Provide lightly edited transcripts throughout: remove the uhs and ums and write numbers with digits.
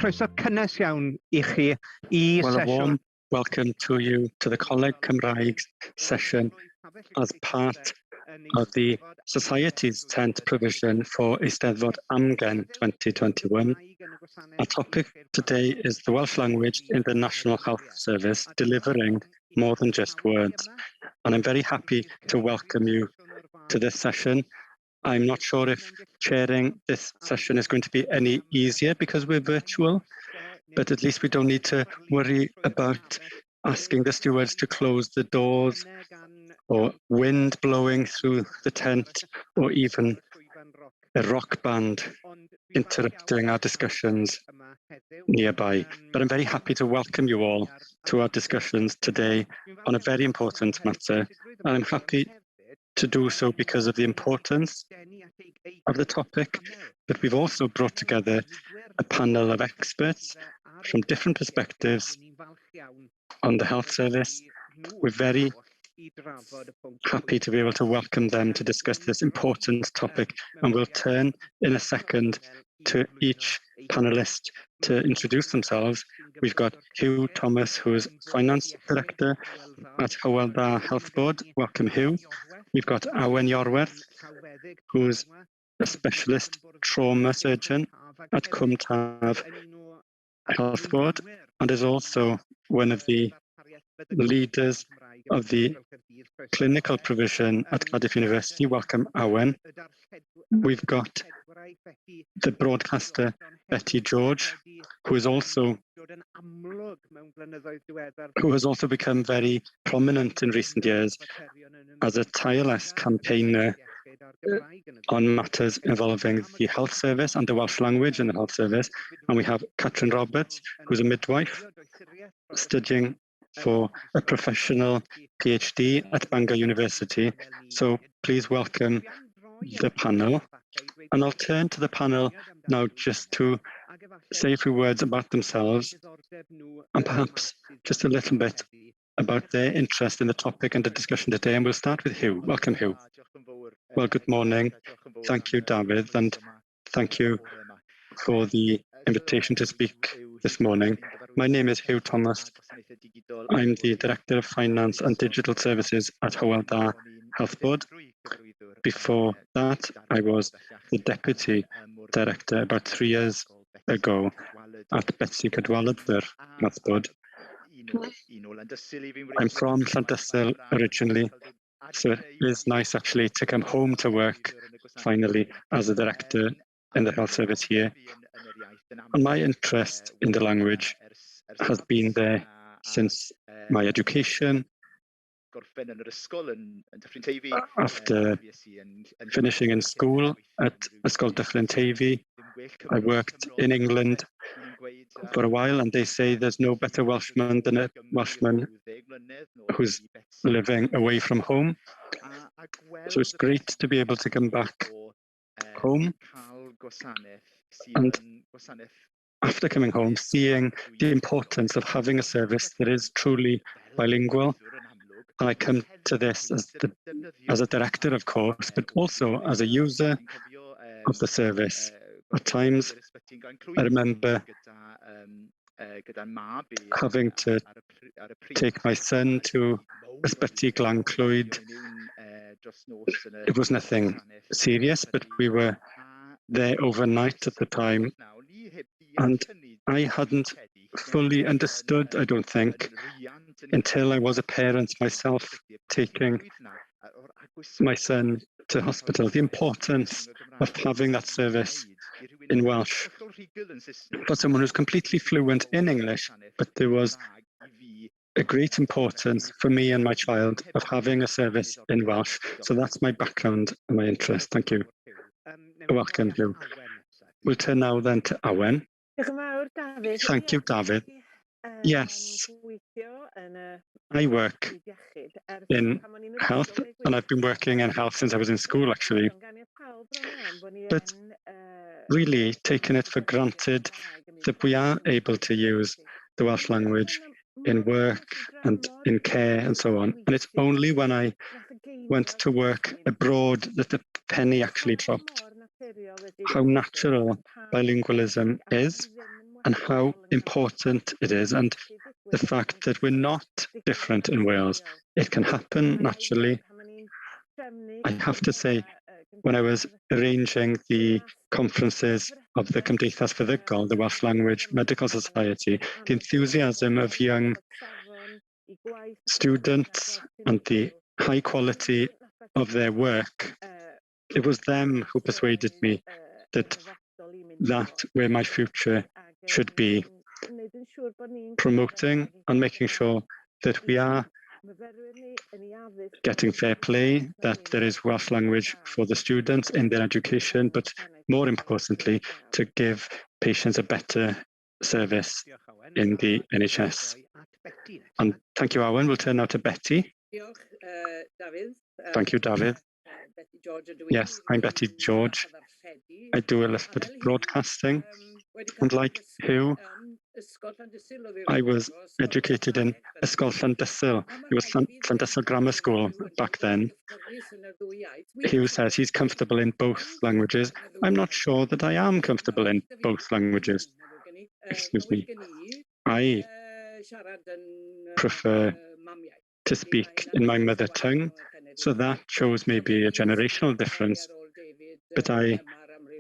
Croeso cynnes iawn I chi I Well, a sesiwn. warm welcome to you to the Coleg Cymraeg session as part of the Society's 10th provision for Eisteddfod Amgen 2021. Our topic today is the Welsh language in the National Health Service, delivering more than just words. And I'm very happy to welcome you to this session. I'm not sure if chairing this session is going to be any easier because we're virtual, but at least we don't need to worry about asking the stewards to close the doors or wind blowing through the tent or even a rock band interrupting our discussions nearby. But I'm very happy to welcome you all to our discussions today on a very important matter, and I'm happy to do so because of the importance of the topic, but we've also brought together a panel of experts from different perspectives on the health service. We're very happy to be able to welcome them to discuss this important topic, and we'll turn in a second to each panelist to introduce themselves. We've got Huw Thomas, who is Finance Director at Hywel Health Board. Welcome, Huw. We've got Awen Iorwerth, who's a specialist trauma surgeon at Cwmtaf Health Board and is also one of the leaders of the clinical provision at Cardiff University. Welcome, Awen. We've got the broadcaster, Beti George, who has also become very prominent in recent years as a tireless campaigner on matters involving the health service and the Welsh language in the health service. And we have Catrin Roberts, who's a midwife, studying for a professional PhD at Bangor University. So please welcome the panel. And I'll turn to the panel now just to say a few words about themselves and perhaps just a little bit about their interest in the topic and the discussion today. And we'll start with Huw. Welcome, Huw. Well, good morning. Thank you, Dafydd, and thank you for the invitation to speak this morning. My name is Huw Thomas. I'm the Director of Finance and Digital Services at Hywel Health Board. Before that, I was the Deputy Director about 3 years ago at Beti George Health Board. I'm from Llantysil originally, so it is nice actually to come home to work finally as a director in the health service here. And my interest in the language has been there since my education. After finishing in school at Ysgol Dyffryn Teifi, I worked in England for a while, and they say there's no better Welshman than a Welshman who's living away from home. So it's great to be able to come back home. And after coming home, seeing the importance of having a service that is truly bilingual. And I come to this as a director, of course, but also as a user of the service. At times, I remember having to take my son to Ysbyty Glan Clwyd. It was nothing serious, but we were there overnight at the time. And I hadn't fully understood, I don't think, until I was a parent myself, taking my son to hospital, the importance of having that service in Welsh for someone who's completely fluent in English, but there was a great importance for me and my child of having a service in Welsh. So that's my background and my interest. Thank you. Welcome, Huw. We'll turn now then to Awen. Thank you, Dafydd. Yes, I work in health, and I've been working in health since I was in school, actually. But really taking it for granted that we are able to use the Welsh language in work and in care and so on. And it's only when I went to work abroad that the penny actually dropped. How natural bilingualism is, and how important it is, and the fact that we're not different in Wales. It can happen naturally. I have to say, when I was arranging the conferences of the Cymdeithas Feddygol, the Welsh Language Medical Society, the enthusiasm of young students and the high quality of their work, it was them who persuaded me that that's where my future should be, promoting and making sure that we are getting fair play, that there is Welsh language for the students in their education, but more importantly, to give patients a better service in the NHS. And thank you, Awen. We'll turn now to Beti. Thank you, Dafydd. Yes, I'm Beti George. I do a little bit of broadcasting, and like Huw, I was educated in Ysgol Llandysul. It was Llandysul Grammar School back then. Huw says he's comfortable in both languages. I'm not sure that I am comfortable in both languages. Excuse me. I prefer to speak in my mother tongue, so that shows maybe a generational difference. But I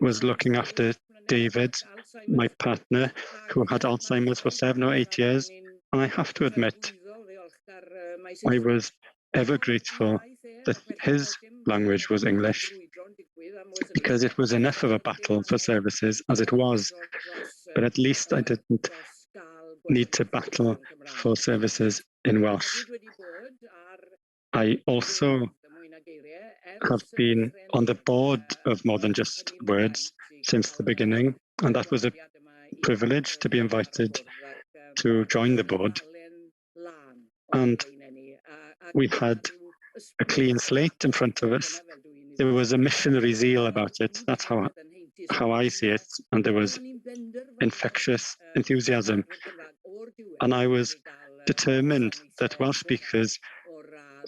was looking after David, my partner, who had Alzheimer's for 7 or 8 years, and I have to admit, I was ever grateful that his language was English, because it was enough of a battle for services as it was, but at least I didn't need to battle for services in Welsh. I also have been on the board of More Than Just Words since the beginning, and that was a privilege to be invited to join the board. And we had a clean slate in front of us. There was a missionary zeal about it. That's how I see it. And there was infectious enthusiasm. And I was determined that Welsh speakers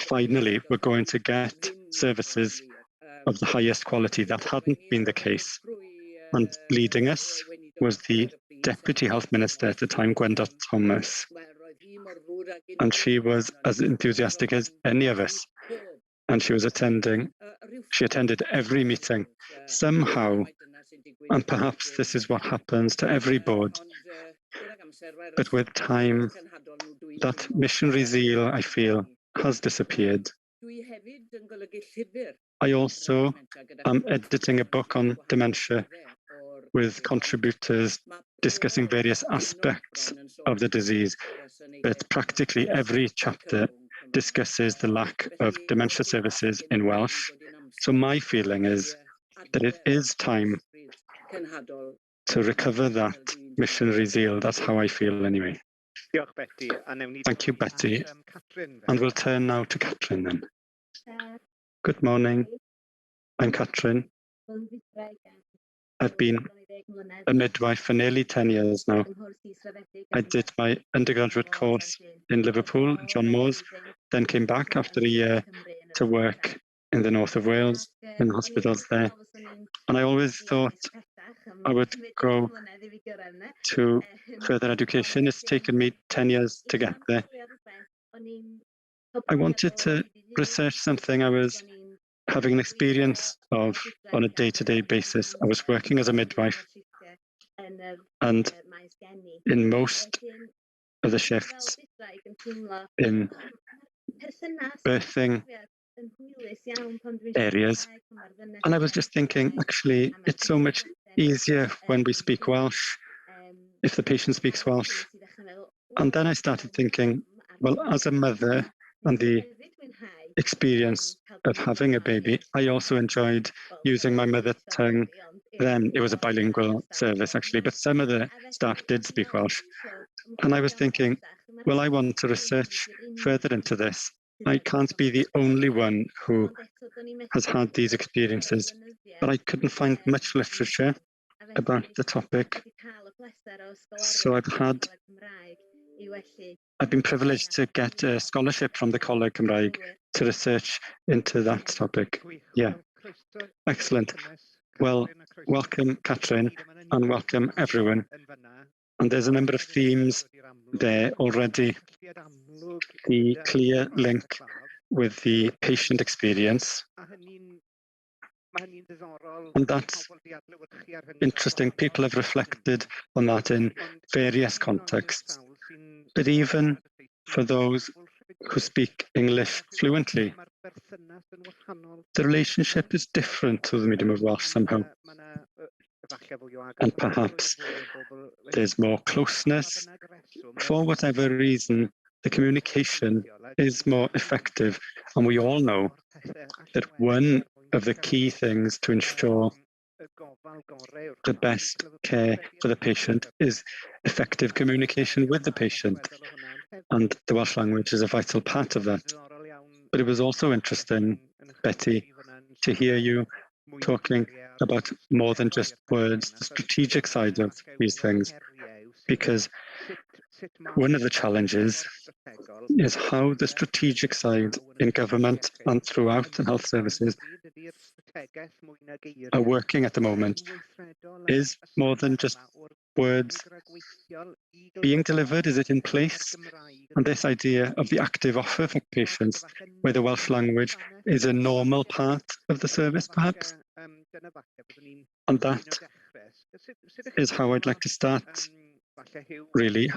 finally were going to get services of the highest quality. That hadn't been the case. And leading us was the Deputy Health Minister at the time, Huw Thomas. And she was as enthusiastic as any of us. And she attended every meeting somehow. And perhaps this is what happens to every board. But with time, that missionary zeal, I feel, has disappeared. I also am editing a book on dementia with contributors discussing various aspects of the disease, but practically every chapter discusses the lack of dementia services in Welsh. So my feeling is that it is time to recover that missionary zeal. That's how I feel anyway. Thank you, Beti. And we'll turn now to Catrin then. Good morning. I'm Catrin. I've been a midwife for nearly 10 years now. I did my undergraduate course in Liverpool, John Moores, then came back after a year to work in the north of Wales, in hospitals there. And I always thought I would go to further education. It's taken me 10 years to get there. I wanted to research something I was having an experience of on a day-to-day basis. I was working as a midwife, and in most of the shifts in birthing areas, and I was just thinking, actually, it's so much easier when we speak Welsh, if the patient speaks Welsh. And then I started thinking, well, as a mother and the experience of having a baby, I also enjoyed using my mother tongue. Then it was a bilingual service, actually, but some of the staff did speak Welsh. And I was thinking, well, I want to research further into this. I can't be the only one who has had these experiences, but I couldn't find much literature about the topic. So I've been privileged to get a scholarship from the Coleg Cymraeg to research into that topic. Yeah, excellent. Well, welcome, Catrin, and welcome everyone. And there's a number of themes there already. The clear link with the patient experience. And that's interesting. People have reflected on that in various contexts. But even for those who speak English fluently, the relationship is different to the medium of Welsh somehow. And perhaps there's more closeness. For whatever reason, the communication is more effective. And we all know that one of the key things to ensure the best care for the patient is effective communication with the patient. And the Welsh language is a vital part of that. But it was also interesting, Beti, to hear you talking about more than just words, the strategic side of these things, because one of the challenges is how the strategic side in government and throughout the health services are working at the moment is more than just words being delivered. Is it in place? And this idea of the active offer for patients, where the Welsh language is a normal part of the service, perhaps? And that is how I'd like to start, really.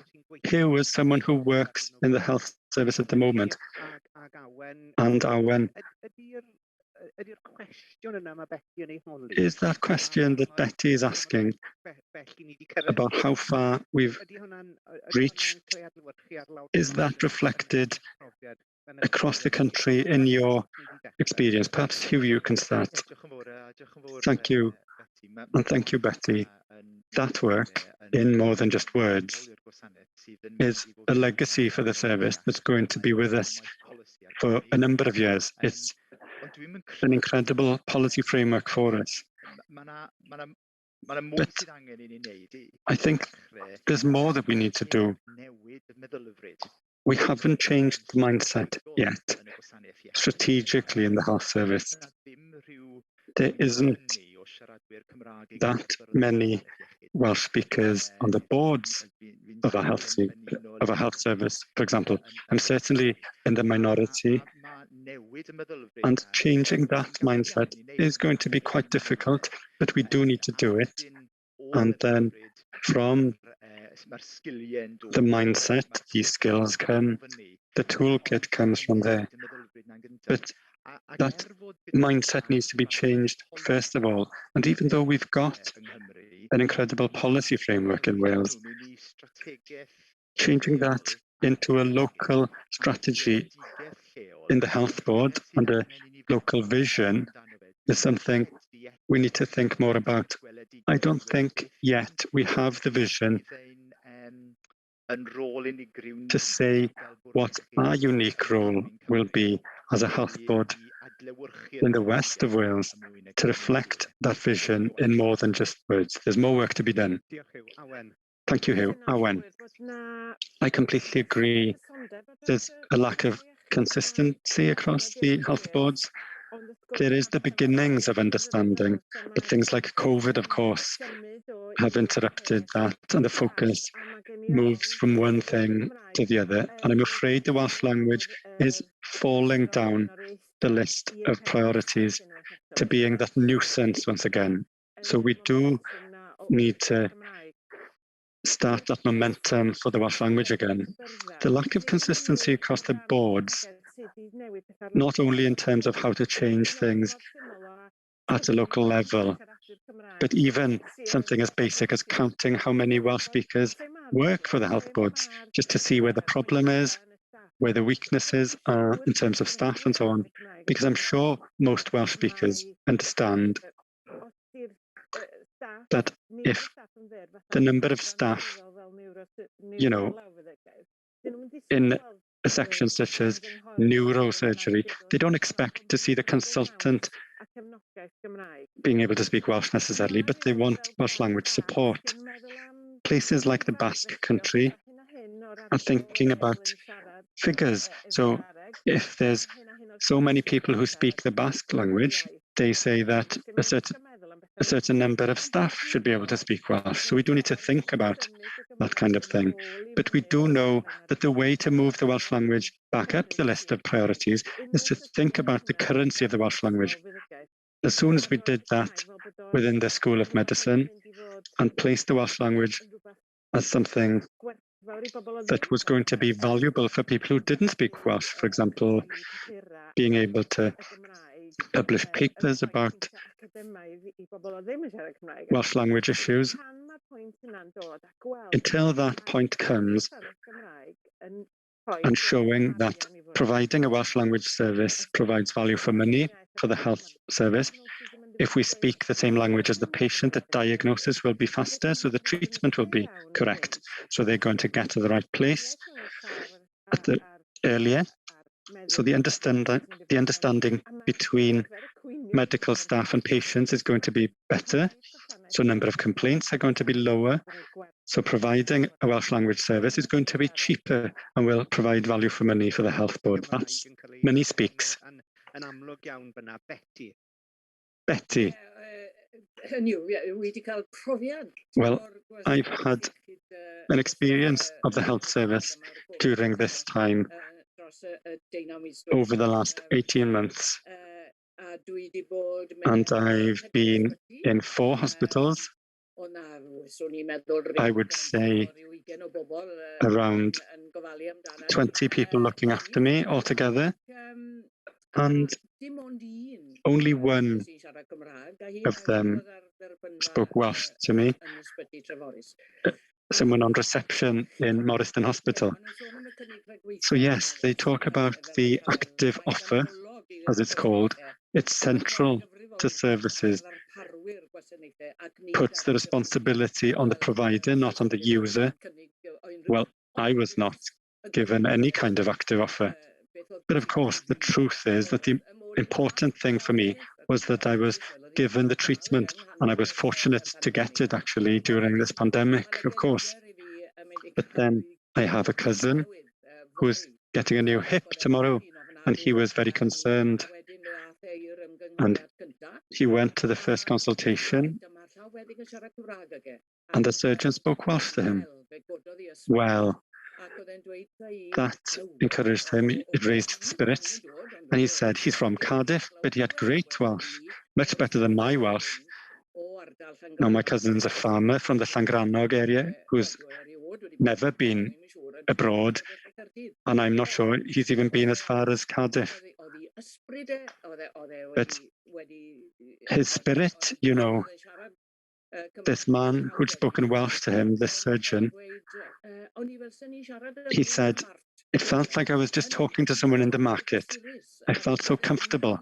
Huw is someone who works in the health service at the moment, and Awen, is that question that Beti is asking about how far we've reached, is that reflected across the country in your experience? Perhaps Huw, you can start. Thank you, and thank you, Beti. That work, in more than just words, is a legacy for the service that's going to be with us for a number of years. It's an incredible policy framework for us. But I think there's more that we need to do. We haven't changed the mindset yet, strategically in the health service. There isn't that many Welsh speakers on the boards of a health service, for example. I'm certainly in the minority, and changing that mindset is going to be quite difficult, but we do need to do it. And then from the mindset, these skills come, the toolkit comes from there. But that mindset needs to be changed first of all. And even though we've got an incredible policy framework in Wales, changing that into a local strategy in the health board and a local vision is something we need to think more about. I don't think yet we have the vision to say what our unique role will be as a health board in the west of Wales to reflect that vision in more than just words. There's more work to be done. Thank you, Huw. Awen. I completely agree. There's a lack of consistency across the health boards. There is the beginnings of understanding, but things like COVID, of course, have interrupted that, and the focus moves from one thing to the other. And I'm afraid the Welsh language is falling down the list of priorities to being that nuisance once again. So we do need to start that momentum for the Welsh language again. The lack of consistency across the boards, not only in terms of how to change things at a local level, but even something as basic as counting how many Welsh speakers work for the health boards, just to see where the problem is, where the weaknesses are in terms of staff and so on, because I'm sure most Welsh speakers understand that if the number of staff, in a section such as neurosurgery, they don't expect to see the consultant being able to speak Welsh necessarily, but they want Welsh language support. Places like the Basque Country are thinking about figures. So if there's so many people who speak the Basque language, they say that a certain a certain number of staff should be able to speak Welsh. So we do need to think about that kind of thing. But we do know that the way to move the Welsh language back up the list of priorities is to think about the currency of the Welsh language. As soon as we did that within the School of Medicine and placed the Welsh language as something that was going to be valuable for people who didn't speak Welsh, for example, being able to publish papers about Welsh language issues. Until that point comes, and showing that providing a Welsh language service provides value for money for the health service. If we speak the same language as the patient, the diagnosis will be faster, so the treatment will be correct. So they're going to get to the right place at the earlier. So the understanding between medical staff and patients is going to be better. So number of complaints are going to be lower. So providing a Welsh language service is going to be cheaper and will provide value for money for the health board. That's money speaks. Beti. Well, I've had an experience of the health service during this time over the last 18 months. And I've been in 4 hospitals. I would say around 20 people looking after me altogether. And only one of them spoke Welsh to me, someone on reception in Morriston Hospital. So yes, they talk about the active offer, as it's called. It's central to services, puts the responsibility on the provider, not on the user. Well, I was not given any kind of active offer. But of course, the truth is that the important thing for me was that I was given the treatment, and I was fortunate to get it actually during this pandemic, of course. But then I have a cousin who's getting a new hip tomorrow, and he was very concerned. And he went to the first consultation, and the surgeon spoke Welsh to him. Well, that encouraged him, it raised his spirits, and he said he's from Cardiff, but he had great Welsh, much better than my Welsh. Now, my cousin's a farmer from the Llangrannog area who's never been abroad, and I'm not sure he's even been as far as Cardiff. But his spirit, you know, this man who'd spoken Welsh to him, this surgeon, he said, it felt like I was just talking to someone in the market. I felt so comfortable.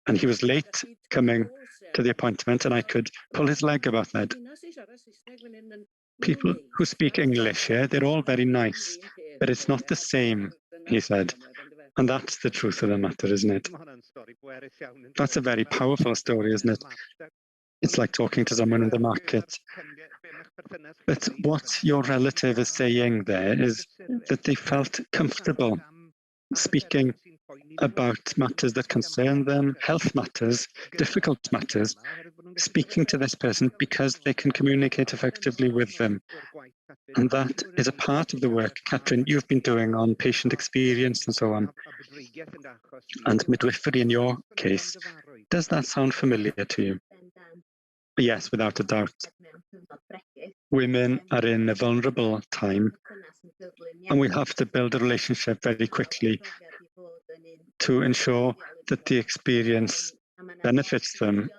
And he was late coming to the appointment, and I could pull his leg about that. People who speak English here, they're all very nice, but it's not the same, he said. And that's the truth of the matter, isn't it? That's a very powerful story, isn't it? It's like talking to someone in the market. But what your relative is saying there is that they felt comfortable speaking about matters that concern them, health matters, difficult matters, speaking to this person because they can communicate effectively with them. And that is a part of the work, Catherine, you've been doing on patient experience and so on. And midwifery in your case, does that sound familiar to you? Yes, without a doubt. Women are in a vulnerable time, and we have to build a relationship very quickly to ensure that the experience benefits them.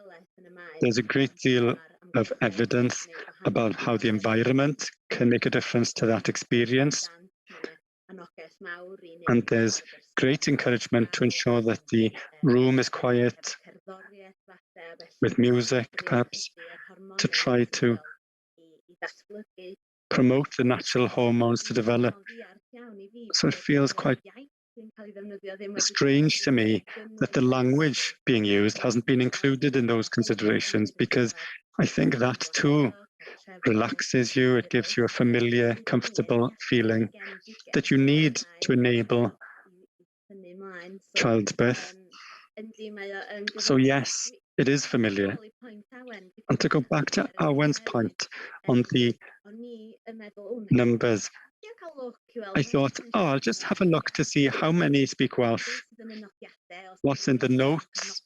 There's a great deal of evidence about how the environment can make a difference to that experience. And there's great encouragement to ensure that the room is quiet, with music perhaps, to try to promote the natural hormones to develop. So it feels quite strange to me that the language being used hasn't been included in those considerations, because I think that too relaxes you. It gives you a familiar, comfortable feeling that you need to enable childbirth. So yes, it is familiar. And to go back to Awen's point on the numbers, I thought, oh, I'll just have a look to see how many speak Welsh. What's in the notes?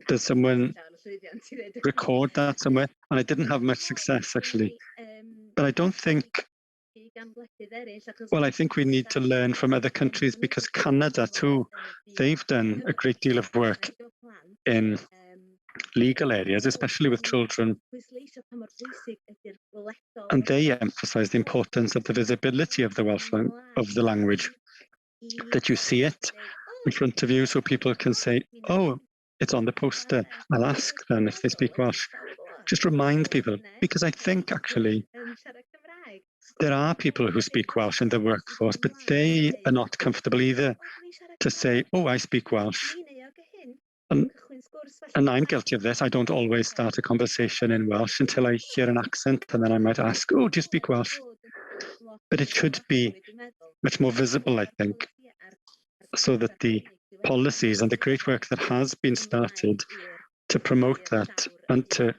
Does someone record that somewhere? And I didn't have much success, actually. But I don't think, well, I think we need to learn from other countries, because Canada too, they've done a great deal of work in legal areas, especially with children. And they emphasize the importance of the visibility of the Welsh of the language, that you see it in front of you so people can say, oh, it's on the poster. I'll ask them if they speak Welsh. Just remind people, because I think actually there are people who speak Welsh in the workforce, but they are not comfortable either to say, oh, I speak Welsh. And I'm guilty of this. I don't always start a conversation in Welsh until I hear an accent, and then I might ask, oh, do you speak Welsh? But it should be much more visible, I think, so that the policies and the great work that has been started to promote that and to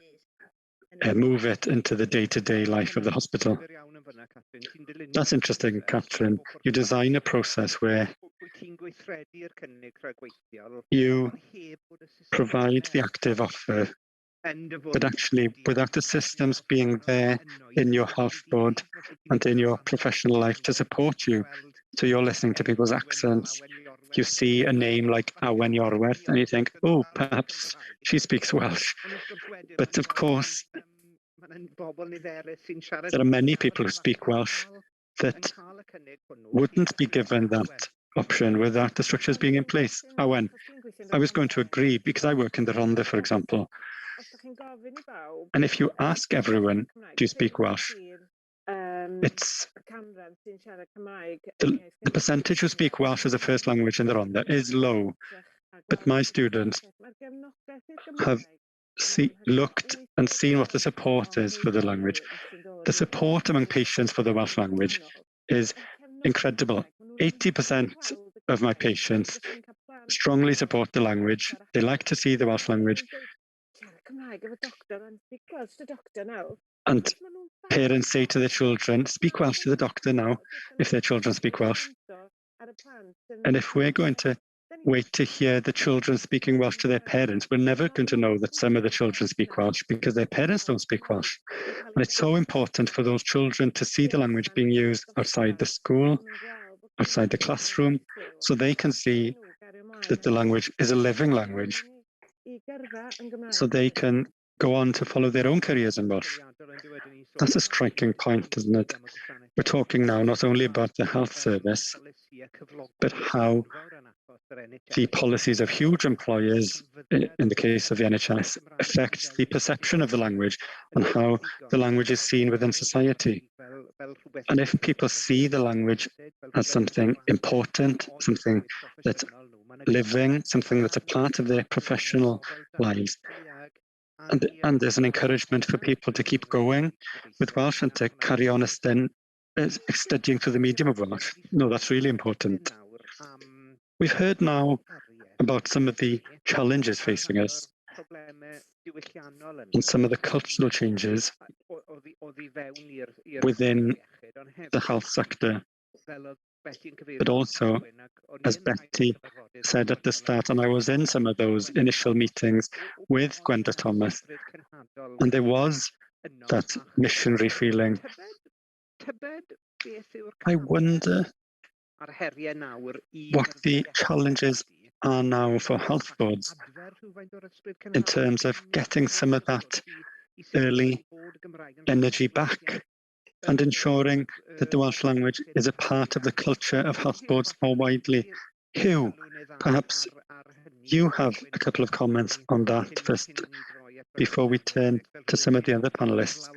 move it into the day-to-day life of the hospital. That's interesting, Catherine. You design a process where you provide the active offer, but actually without the systems being there in your health board and in your professional life to support you. So you're listening to people's accents, you see a name like Awen Iorwerth and you think, oh, perhaps she speaks Welsh. But of course, there are many people who speak Welsh that wouldn't be given that option without the structures being in place. Awen, I was going to agree, because I work in the Rhondda, for example. And if you ask everyone, do you speak Welsh? It's the percentage who speak Welsh as a first language in the Rhondda is low, but my students have looked and seen what the support is for the language. The support among patients for the Welsh language is incredible. 80% of my patients strongly support the language. They like to see the Welsh language. And parents say to their children, speak Welsh to the doctor now, if their children speak Welsh. And if we're going to wait to hear the children speaking Welsh to their parents, we're never going to know that some of the children speak Welsh because their parents don't speak Welsh. And it's so important for those children to see the language being used outside the school, outside the classroom, so they can see that the language is a living language, so they can go on to follow their own careers in Welsh. That's a striking point, isn't it? We're talking now not only about the health service, but how the policies of huge employers, in the case of the NHS, affect the perception of the language and how the language is seen within society. And if people see the language as something important, something that's living, something that's a part of their professional lives, and there's an encouragement for people to keep going with Welsh and to carry on studying through the medium of Welsh. No, that's really important. We've heard now about some of the challenges facing us and some of the cultural changes within the health sector. But also, as Beti said at the start, and I was in some of those initial meetings with Gwenda Thomas, and there was that missionary feeling. I wonder what the challenges are now for health boards in terms of getting some of that early energy back and ensuring that the Welsh language is a part of the culture of health boards more widely. Huw, perhaps you have a couple of comments on that first, before we turn to some of the other panelists,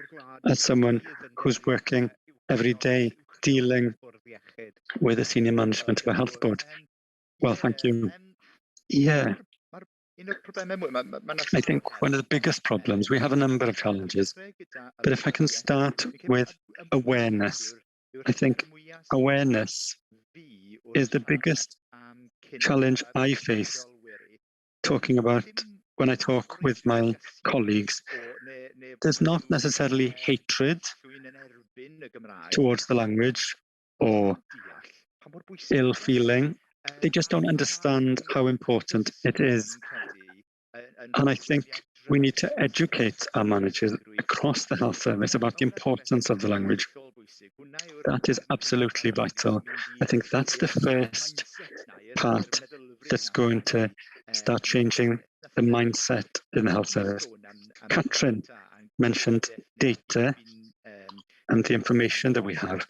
as someone who's working every day dealing with the senior management of a health board. Well, thank you. Yeah. I think one of the biggest problems, we have a number of challenges, but if I can start with awareness, I think awareness is the biggest challenge I face talking about when I talk with my colleagues, there's not necessarily hatred towards the language or ill feeling. They just don't understand how important it is. And I think we need to educate our managers across the health service about the importance of the language. That is absolutely vital. I think that's the first part that's going to start changing the mindset in the health service. Katrin mentioned data and the information that we have.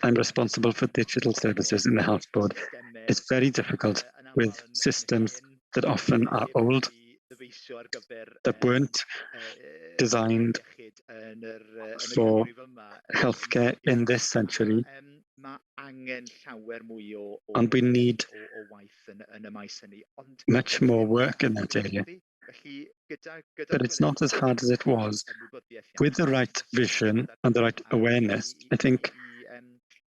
I'm responsible for digital services in the health board. It's very difficult with systems that often are old, that weren't designed for healthcare in this century. And we need much more work in that area. But it's not as hard as it was. With the right vision and the right awareness, I think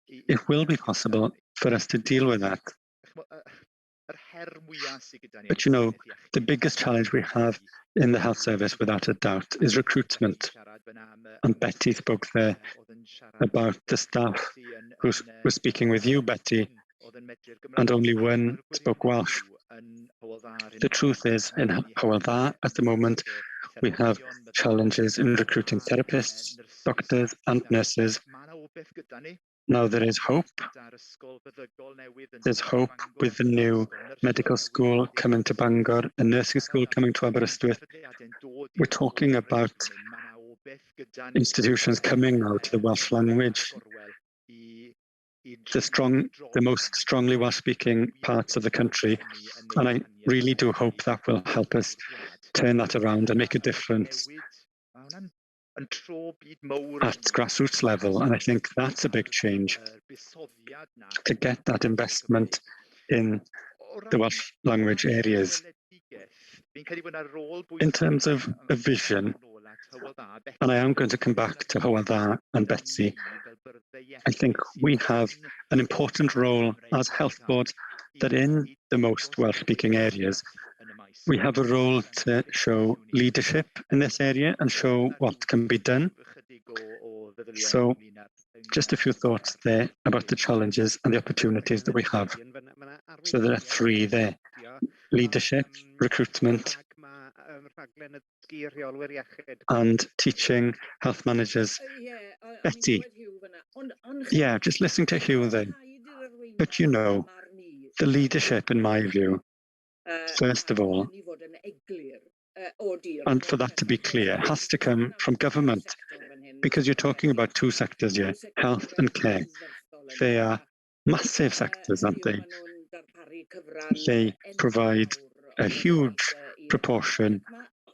it will be possible for us to deal with that. But you know, the biggest challenge we have in the health service, without a doubt, is recruitment. And Beti spoke there about the staff who was speaking with you, Beti, and only one spoke Welsh. The truth is, in Hywel at the moment, we have challenges in recruiting therapists, doctors, and nurses. Now there is hope. There's hope with the new medical school coming to Bangor, a nursing school coming to Aberystwyth. We're talking about institutions coming now to the Welsh language. The most strongly Welsh-speaking parts of the country, and I really do hope that will help us turn that around and make a difference at grassroots level. And I think that's a big change, to get that investment in the Welsh language areas. In terms of a vision, and I am going to come back to Hywel and Betsy, I think we have an important role as health boards that in the most Welsh-speaking areas, we have a role to show leadership in this area and show what can be done. So just a few thoughts there about the challenges and the opportunities that we have. So there are three there: leadership, recruitment, and teaching health managers. Beti, yeah, just listening to Huw then. But you know, the leadership, in my view, first of all, and for that to be clear, has to come from government, because you're talking about two sectors here, health and care. They are massive sectors, aren't they? They provide a huge proportion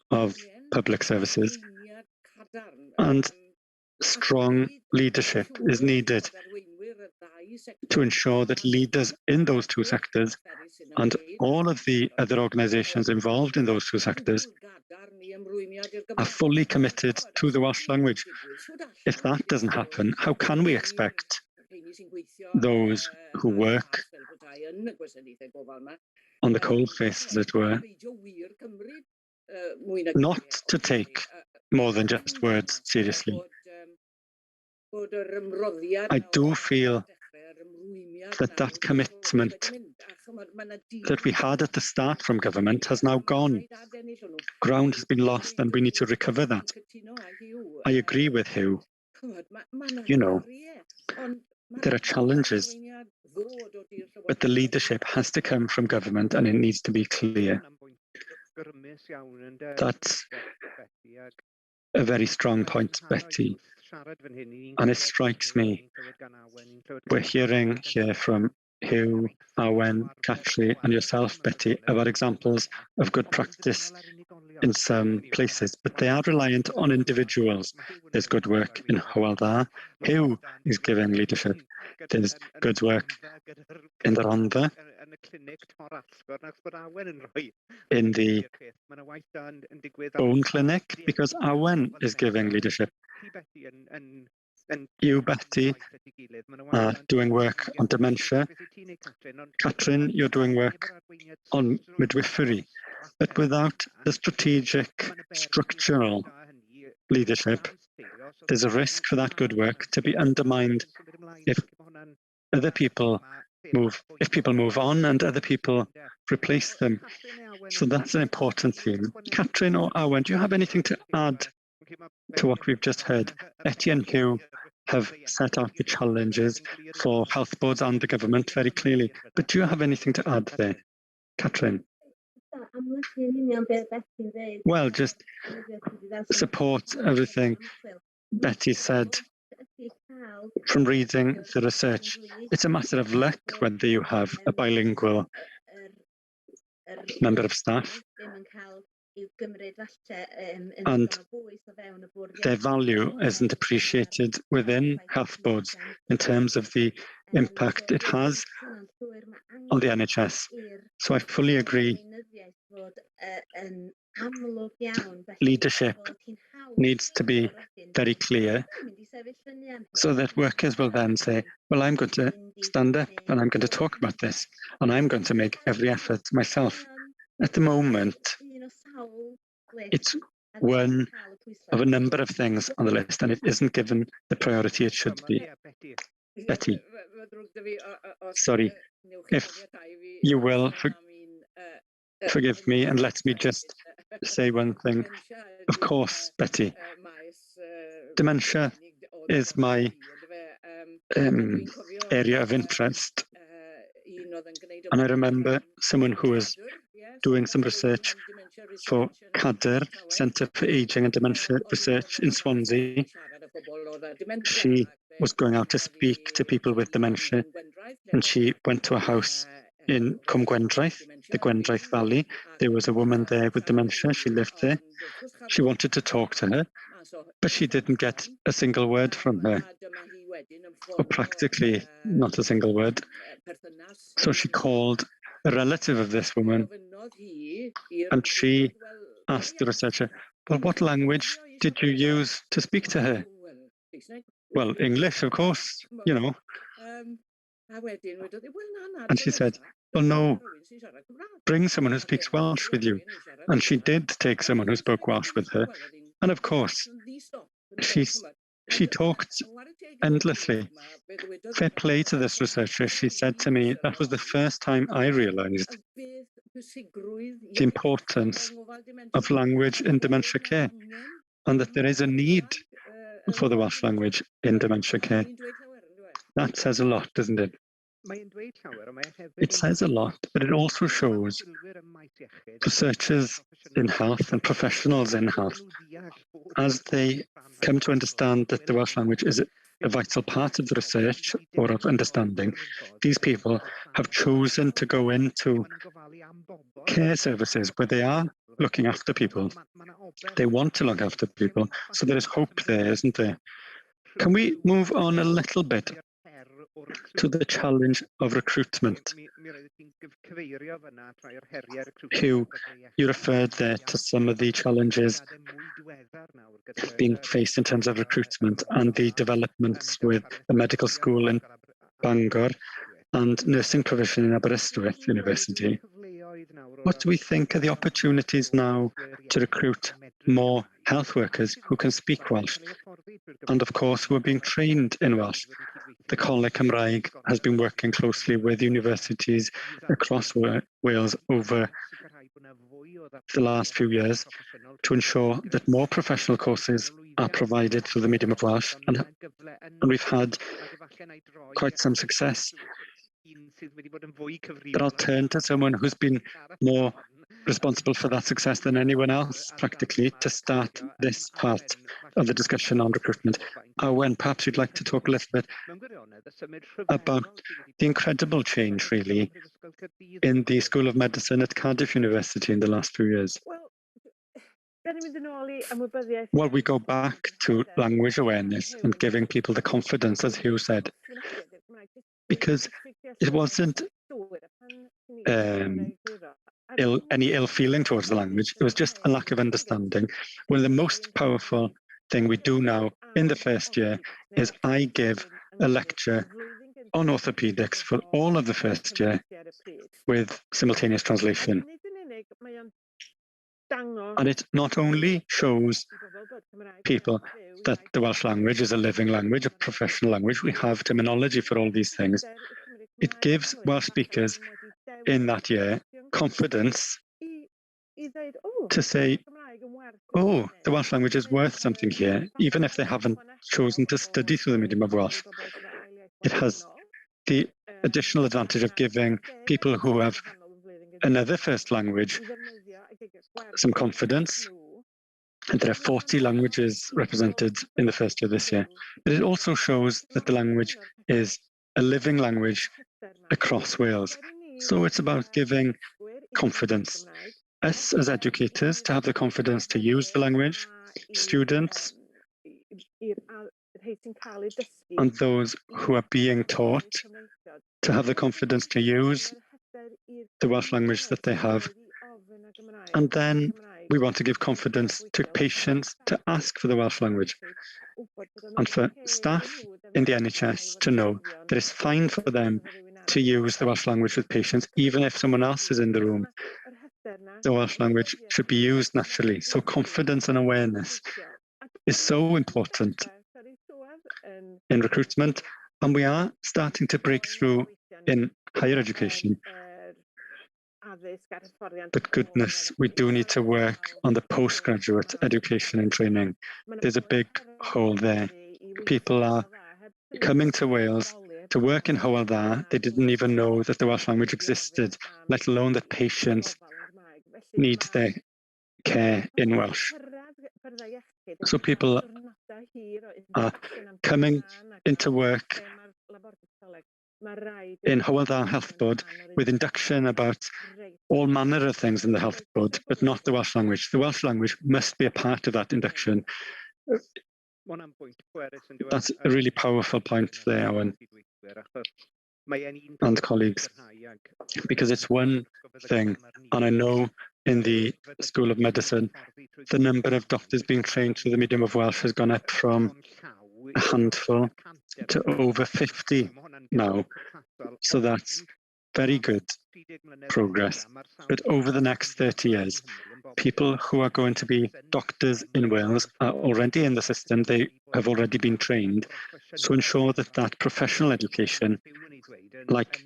of public services, and strong leadership is needed to ensure that leaders in those two sectors and all of the other organisations involved in those two sectors are fully committed to the Welsh language. If that doesn't happen, how can we expect those who work on the coalface, as it were, not to take more than just words seriously? I do feel that commitment that we had at the start from government has now gone. Ground has been lost and we need to recover that. I agree with Huw. You know, there are challenges, but the leadership has to come from government and it needs to be clear. That's a very strong point, Beti. And it strikes me, we're hearing here from Huw, Awen, Catri, and yourself, Beti, about examples of good practice in some places, but they are reliant on individuals. There's good work in Hywel. Huw is giving leadership. There's good work in the Rhondda, in the own clinic, because Awen is giving leadership. You, Beti, are doing work on dementia. Katrin, you're doing work on midwifery. But without the strategic, structural leadership, there's a risk for that good work to be undermined if people move on and other people replace them. So that's an important theme. Catrin or Awen, do you have anything to add to what we've just heard? Beti and Huw have set out the challenges for health boards and the government very clearly. But do you have anything to add there, Catrin? Well, just support everything Beti said. From reading the research, it's a matter of luck whether you have a bilingual member of staff, and their value isn't appreciated within health boards in terms of the impact it has on the NHS. So I fully agree. Leadership needs to be very clear so that workers will then say, well, I'm going to stand up and I'm going to talk about this and I'm going to make every effort myself. At the moment, it's one of a number of things on the list and it isn't given the priority it should be. Beti, sorry, if you will forgive me and let me just say one thing. Of course, Beti, dementia is my area of interest. And I remember someone who was doing some research for Cardiff Centre for Ageing and Dementia Research in Swansea. She was going out to speak to people with dementia, and she went to a house in Gwyndraeth, the Gwyndraeth Valley. There was a woman there with dementia. She lived there. She wanted to talk to her, but she didn't get a single word from her, or practically not a single word. So she called a relative of this woman, and she asked the researcher, well, what language did you use to speak to her? Well, English, of course, you know. And she said, well, no, bring someone who speaks Welsh with you. And she did take someone who spoke Welsh with her. And of course, she talked endlessly. Fair play to this researcher. She said to me, that was the first time I realised the importance of language in dementia care and that there is a need for the Welsh language in dementia care. That says a lot, doesn't it? It says a lot, but it also shows researchers in health and professionals in health, as they come to understand that the Welsh language is a vital part of the research or of understanding, these people have chosen to go into care services where they are looking after people. They want to look after people, so there is hope there, isn't there? Can we move on a little bit to the challenge of recruitment? Huw, you referred there to some of the challenges being faced in terms of recruitment and the developments with the medical school in Bangor and nursing provision in Aberystwyth University. What do we think are the opportunities now to recruit more health workers who can speak Welsh and, of course, who are being trained in Welsh? The Coleg Cymraeg has been working closely with universities across Wales over the last few years to ensure that more professional courses are provided through the medium of Welsh, and we've had quite some success. But I'll turn to someone who's been more responsible for that success than anyone else, practically, to start this part of the discussion on recruitment. Awen, perhaps you'd like to talk a little bit about the incredible change, really, in the School of Medicine at Cardiff University in the last few years. Well, we go back to language awareness and giving people the confidence, as Huw said, because it wasn't any ill feeling towards the language. It was just a lack of understanding. One of the most powerful thing we do now in the first year is I give a lecture on orthopedics for all of the first year with simultaneous translation. And it not only shows people that the Welsh language is a living language, a professional language, we have terminology for all these things. It gives Welsh speakers in that year confidence to say, oh, the Welsh language is worth something here, even if they haven't chosen to study through the medium of Welsh. It has the additional advantage of giving people who have another first language some confidence. And there are 40 languages represented in the first year this year. But it also shows that the language is a living language across Wales. So it's about giving confidence. Us as educators to have the confidence to use the language, students, and those who are being taught to have the confidence to use the Welsh language that they have. And then we want to give confidence to patients to ask for the Welsh language, and for staff in the NHS to know that it's fine for them to use the Welsh language with patients, even if someone else is in the room. The Welsh language should be used naturally. So confidence and awareness is so important in recruitment, and we are starting to break through in higher education. But goodness, we do need to work on the postgraduate education and training. There's a big hole there. People are coming to Wales to work in Hywel. They didn't even know that the Welsh language existed, let alone that patients need their care in Welsh. So people are coming into work in Hywel Health Board with induction about all manner of things in the Health Board, but not the Welsh language. The Welsh language must be a part of that induction. That's a really powerful point there, Awen and colleagues, because it's one thing, and I know in the School of Medicine, the number of doctors being trained through the medium of Welsh has gone up from a handful to over 50 now. So that's very good progress. But over the next 30 years, people who are going to be doctors in Wales are already in the system. They have already been trained. So ensure that that professional education, like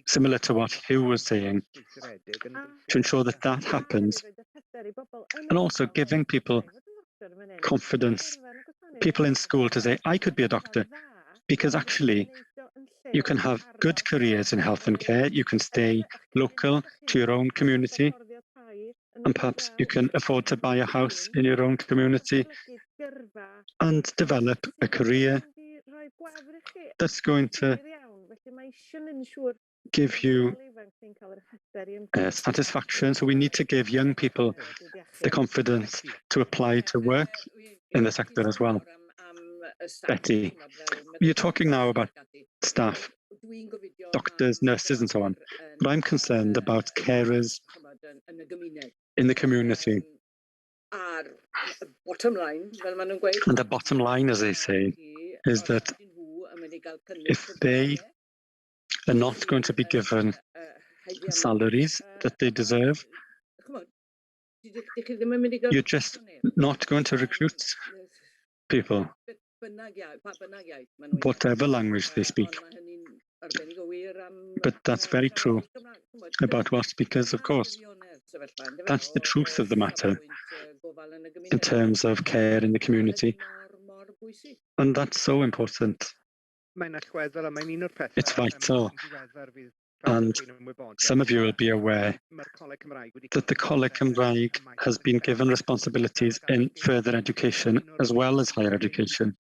similar to what Huw was saying, to ensure that that happens, and also giving people confidence, people in school to say, I could be a doctor, because actually you can have good careers in health and care, you can stay local to your own community, and perhaps you can afford to buy a house in your own community and develop a career that's going to give you satisfaction. So we need to give young people the confidence to apply to work in the sector as well. Beti, you're talking now about staff, doctors, nurses, and so on, but I'm concerned about carers in the community. And the bottom line, as they say, is that if they are not going to be given salaries that they deserve, you're just not going to recruit people, whatever language they speak. But that's very true about Welsh speakers, of course. That's the truth of the matter in terms of care in the community. And that's so important. It's vital. And some of you will be aware that the Coleg Cymraeg has been given responsibilities in further education as well as higher education.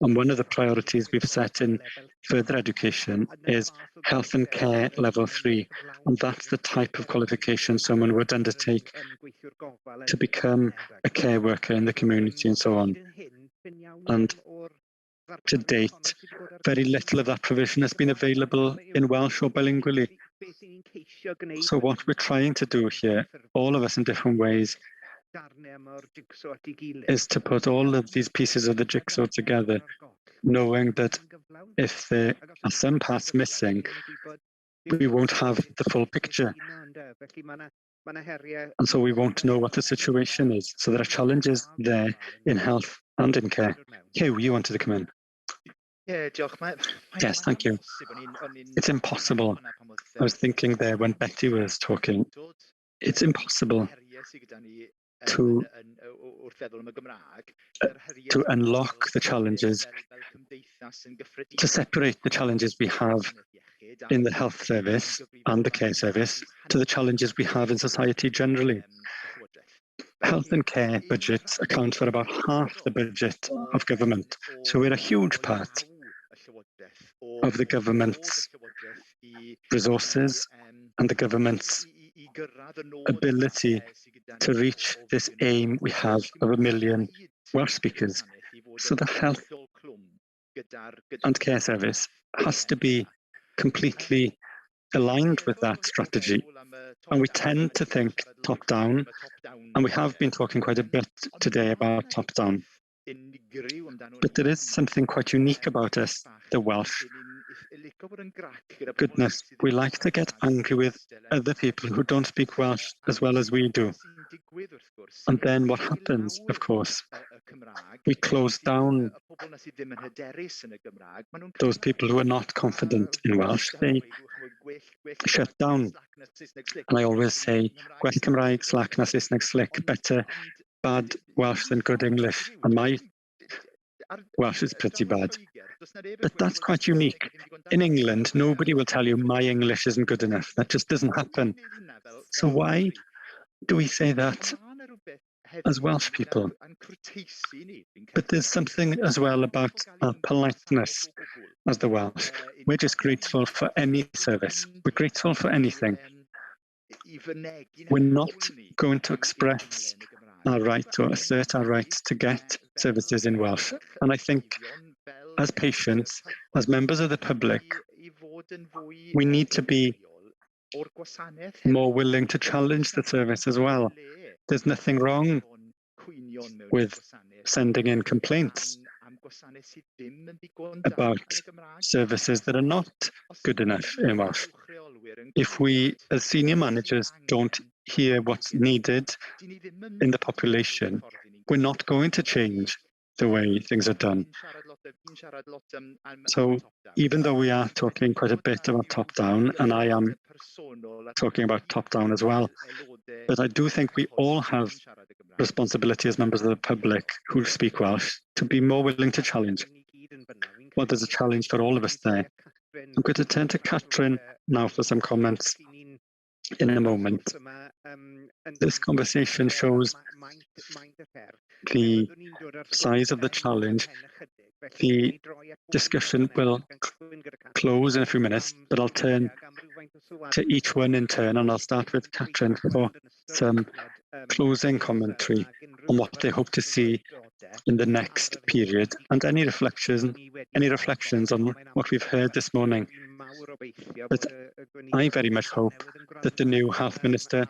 And one of the priorities we've set in further education is health and care level 3. And that's the type of qualification someone would undertake to become a care worker in the community and so on. And to date, very little of that provision has been available in Welsh or bilingually. So what we're trying to do here, all of us in different ways, is to put all of these pieces of the jigsaw together, knowing that if there are some parts missing, we won't have the full picture. And so we won't know what the situation is. So there are challenges there in health and in care. Huw, you wanted to come in. Yes, thank you. It's impossible. I was thinking there when Beti was talking, it's impossible to unlock the challenges, to separate the challenges we have in the health service and the care service to the challenges we have in society generally. Health and care budgets account for about half the budget of government, so we're a huge part of the government's resources and the government's ability to reach this aim we have of 1 million Welsh speakers. So the health and care service has to be completely aligned with that strategy. And we tend to think top-down, and we have been talking quite a bit today about top-down. But there is something quite unique about us, the Welsh. Goodness, we like to get angry with other people who don't speak Welsh as well as we do. And then what happens, of course, we close down those people who are not confident in Welsh. They shut down. And I always say, Gwell Cymraeg slack na Saesneg slick, better bad Welsh than good English. And my Welsh is pretty bad. But that's quite unique. In England, nobody will tell you my English isn't good enough. That just doesn't happen. So why do we say that as Welsh people? But there's something as well about our politeness as the Welsh. We're just grateful for any service. We're grateful for anything. We're not going to express our right or assert our right to get services in Welsh. And I think as patients, as members of the public, we need to be more willing to challenge the service as well. There's nothing wrong with sending in complaints about services that are not good enough in Welsh. If we, as senior managers, don't hear what's needed in the population, we're not going to change the way things are done. So even though we are talking quite a bit about top-down, and I am talking about top-down as well, but I do think we all have responsibility as members of the public who speak Welsh to be more willing to challenge. Well, there's a challenge for all of us there. I'm going to turn to Catrin now for some comments in a moment. This conversation shows the size of the challenge. The discussion will close in a few minutes, but I'll turn to each one in turn, and I'll start with Catrin for some closing commentary on what they hope to see in the next period, and any reflections on what we've heard this morning. But I very much hope that the new Health Minister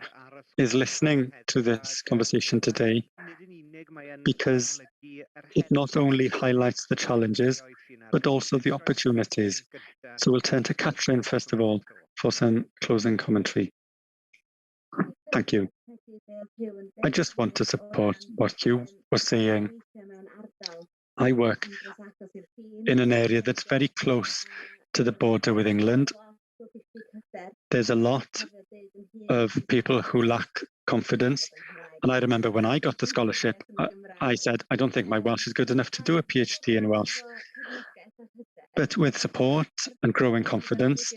is listening to this conversation today, because it not only highlights the challenges, but also the opportunities. So we'll turn to Catrin first of all for some closing commentary. Thank you. I just want to support what Huw was saying. I work in an area that's very close to the border with England. There's a lot of people who lack confidence. And I remember when I got the scholarship, I said, I don't think my Welsh is good enough to do a PhD in Welsh. But with support and growing confidence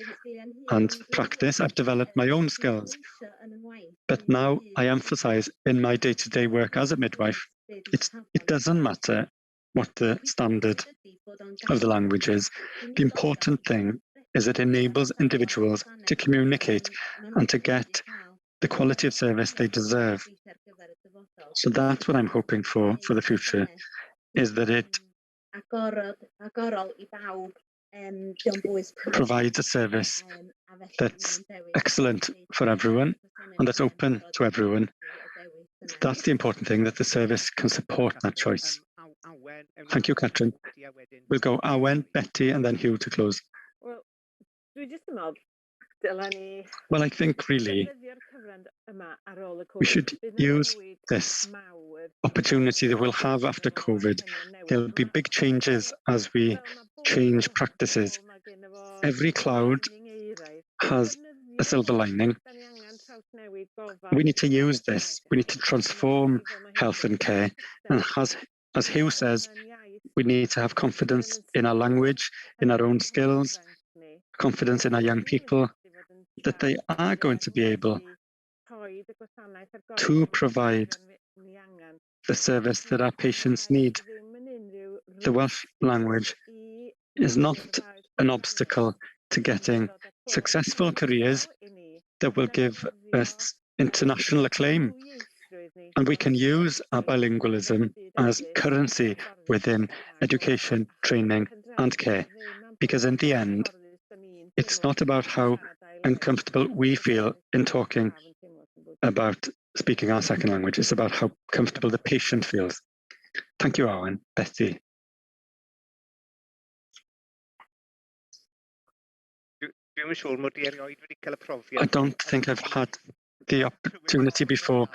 and practice, I've developed my own skills. But now I emphasize in my day-to-day work as a midwife, it doesn't matter what the standard of the language is. The important thing is it enables individuals to communicate and to get the quality of service they deserve. So that's what I'm hoping for the future, is that it provides a service that's excellent for everyone and that's open to everyone. That's the important thing, that the service can support that choice. Thank you, Catrin. We'll go Awen, Beti, and then Huw to close. Wel, dwi jyst yn meddwl, Well, I think really we should use this opportunity that we'll have after COVID. There'll be big changes as we change practices. Every cloud has a silver lining. We need to use this. We need to transform health and care. And as Huw says, we need to have confidence in our language, in our own skills, confidence in our young people, that they are going to be able to provide the service that our patients need. The Welsh language is not an obstacle to getting successful careers that will give us international acclaim. And we can use our bilingualism as currency within education, training, and care. Because in the end, it's not about how uncomfortable we feel in talking about speaking our second language. It's about how comfortable the patient feels. Thank you, Awen. Beti. I don't think I've had the opportunity before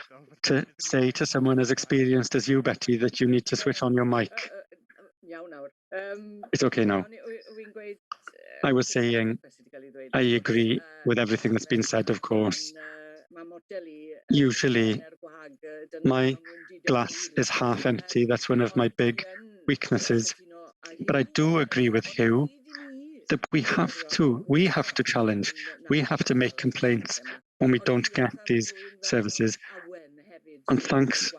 to say to someone as experienced as you, Beti, that you need to switch on your mic. It's okay now. I was saying I agree with everything that's been said, of course. Usually, my glass is half empty. That's one of my big weaknesses. But I do agree with Huw that we have to challenge. We have to make complaints when we don't get these services. And thanks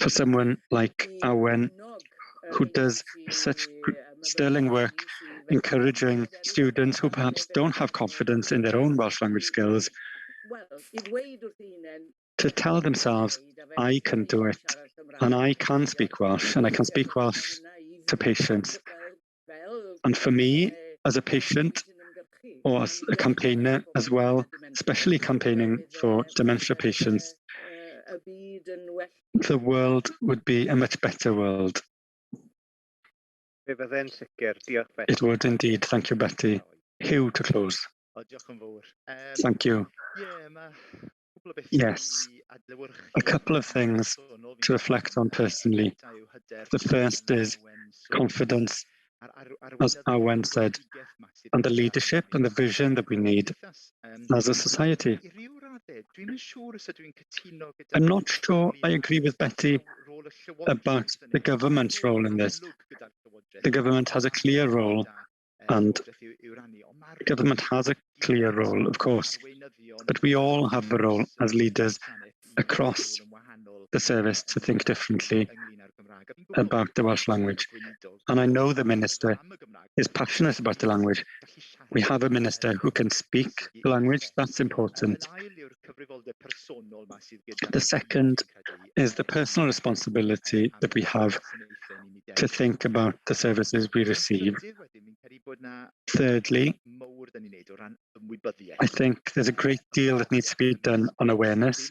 for someone like Awen, who does such sterling work encouraging students who perhaps don't have confidence in their own Welsh language skills to tell themselves, I can do it, and I can speak Welsh, and I can speak Welsh to patients. And for me, as a patient, or as a campaigner as well, especially campaigning for dementia patients, the world would be a much better world. It would indeed. Thank you, Beti. Huw, to close. Thank you. Yes, a couple of things to reflect on personally. The first is confidence, as Awen said, and the leadership and the vision that we need as a society. I'm not sure I agree with Beti about the government's role in this. The government has a clear role, and the government has a clear role, of course, but we all have a role as leaders across the service to think differently about the Welsh language. And I know the Minister is passionate about the language. We have a Minister who can speak the language. That's important. The second is the personal responsibility that we have to think about the services we receive. Thirdly, I think there's a great deal that needs to be done on awareness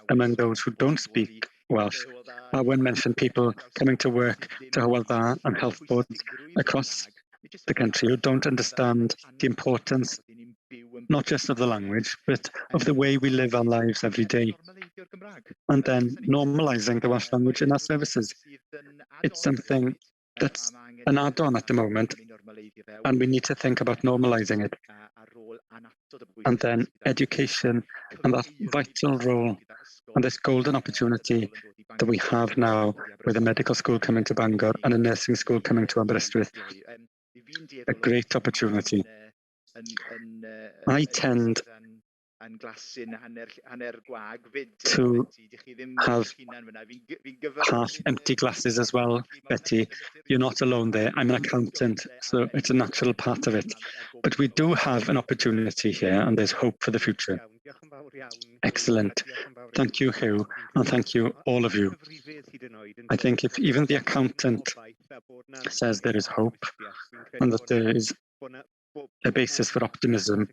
among those who don't speak Welsh. Awen mentioned people coming to work to Hywel and health boards across the country who don't understand the importance not just of the language, but of the way we live our lives every day. And then normalising the Welsh language in our services. It's something that's an add-on at the moment, and we need to think about normalising it. And then education and that vital role and this golden opportunity that we have now with a medical school coming to Bangor and a nursing school coming to Aberystwyth. A great opportunity. I tend to have half-empty glasses as well, Beti. You're not alone there. I'm an accountant, so it's a natural part of it. But we do have an opportunity here, and there's hope for the future. Excellent. Thank you, Huw, and thank you, all of you. I think if even the accountant says there is hope and that there is a basis for optimism,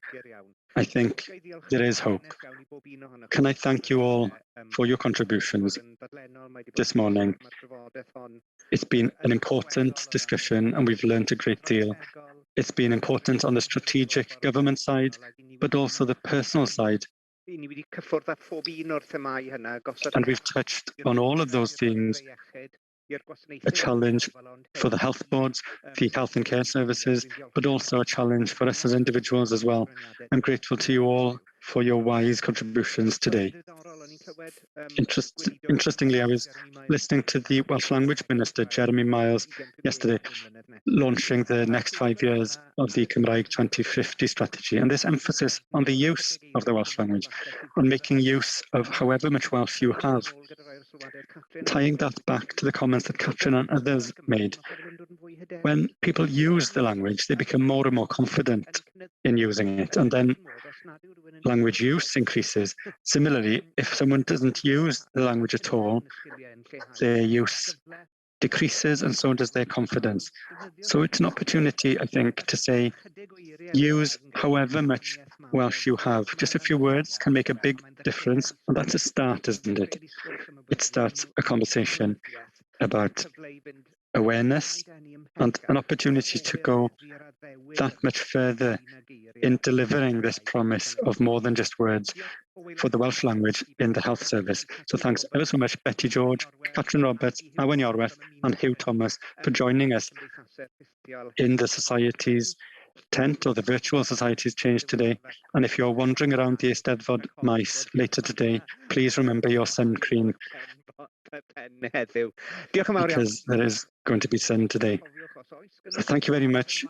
I think there is hope. Can I thank you all for your contributions this morning? It's been an important discussion and we've learned a great deal. It's been important on the strategic government side, but also the personal side. And we've touched on all of those themes: a challenge for the health boards, the health and care services, but also a challenge for us as individuals as well. I'm grateful to you all for your wise contributions today. Interestingly, I was listening to the Welsh Language Minister, Jeremy Miles, yesterday, launching the next 5 years of the Cymraeg 2050 strategy, and this emphasis on the use of the Welsh language, on making use of however much Welsh you have. Tying that back to the comments that Catrin and others made, when people use the language, they become more and more confident in using it, and then language use increases. Similarly, if someone doesn't use the language at all, their use decreases, and so does their confidence. So it's an opportunity, I think, to say, use however much Welsh you have. Just a few words can make a big difference, and that's a start, isn't it? It starts a conversation about awareness and an opportunity to go that much further in delivering this promise of more than just words for the Welsh language in the health service. So thanks ever so much, Beti George, Catrin Roberts, Awen Iorwerth, and Huw Thomas for joining us in the Society's tent, or the virtual Society's change today. And if you're wandering around the Eisteddfod maes later today, please remember your sun cream, because there is going to be sun today. So thank you very much.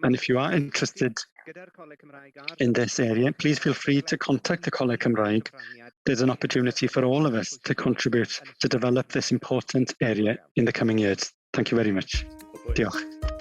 And if you are interested in this area, please feel free to contact the Coleg Cymraeg. There's an opportunity for all of us to contribute to develop this important area in the coming years. Thank you very much. Diolch.